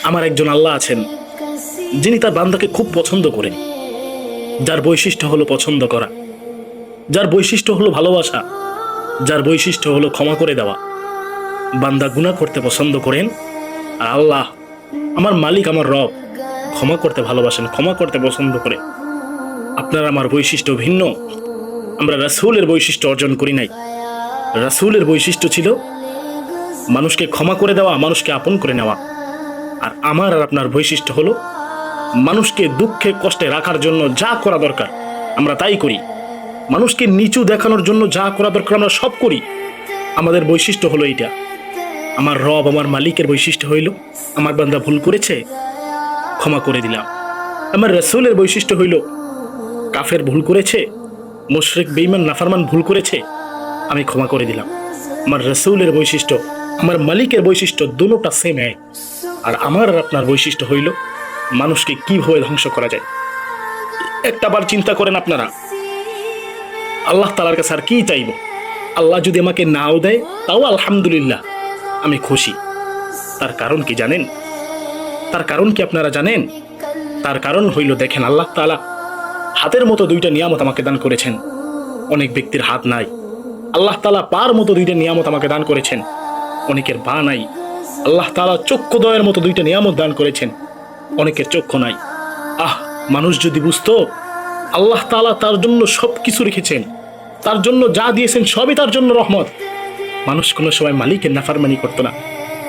আমার একজন আল্লাহ আছেন যিনি তার বান্দাকে খুব পছন্দ করেন, যার বৈশিষ্ট্য হলো পছন্দ করা, যার বৈশিষ্ট্য হলো ভালোবাসা, যার বৈশিষ্ট্য হলো ক্ষমা করে দেওয়া। বান্দা গুনাহ করতে পছন্দ করেন, আর আল্লাহ আমার মালিক, আমার রব ক্ষমা করতে ভালোবাসেন, ক্ষমা করতে পছন্দ করে। আপনার আমার বৈশিষ্ট্য ভিন্ন। আমরা রাসূলের বৈশিষ্ট্য অর্জন করি নাই। রাসূলের বৈশিষ্ট্য ছিল মানুষকে ক্ষমা করে দেওয়া, মানুষকে আপন করে নেওয়া। আর আমার আর আপনার বৈশিষ্ট্য হলো মানুষকে দুঃখে কষ্টে রাখার জন্য যা করা দরকার আমরা তাই করি। মানুষকে নিচু দেখানোর জন্য যা করা দরকার আমরা সব করি। আমাদের বৈশিষ্ট্য হলো এইটা। আমার রব, আমার মালিকের বৈশিষ্ট্য হইল আমার বান্দা ভুল করেছে, ক্ষমা করে দিলাম। আমার রাসূলের বৈশিষ্ট্য হইল কাফের ভুল করেছে, মুশরিক বেঈমান নাফরমান ভুল করেছে, আমি ক্ষমা করে দিলাম। আমার রাসূলের বৈশিষ্ট্য, আমার মালিকের বৈশিষ্ট্য দুটোটা সেম এক। আর আমার আর আপনার বৈশিষ্ট্য হইল মানুষকে কিভাবে ধ্বংস করা যায়। একটা বার চিন্তা করেন আপনারা, আল্লাহ তাআলার কাছে আর কি চাইব? আল্লাহ যদি আমাকে নাও দেয় তাও আলহামদুলিল্লাহ, আমি খুশি। তার কারণ কি জানেন? তার কারণ কি আপনারা জানেন? তার কারণ হইল, দেখেন, আল্লাহ তাআলা হাতের মতো দুইটা নিয়ামত আমাকে দান করেছেন। অনেক ব্যক্তির হাত নাই। আল্লাহ তাআলা পার মতো দুইটা নিয়ামত আমাকে দান করেছেন। অনেকের পা নাই। আল্লাহ তাআলা চক্ষুদ্বয়ের মতো দুইটা নিয়ামত দান করেছেন। অনেকের চক্ষু নাই। মানুষ যদি বুঝতো আল্লাহ তাআলা তার জন্য সব কিছু রেখেছেন, তার জন্য যা দিয়েছেন সবই তার জন্য রহমত, মানুষ কোনো সময় মালিকের নাফরমানি করতো না।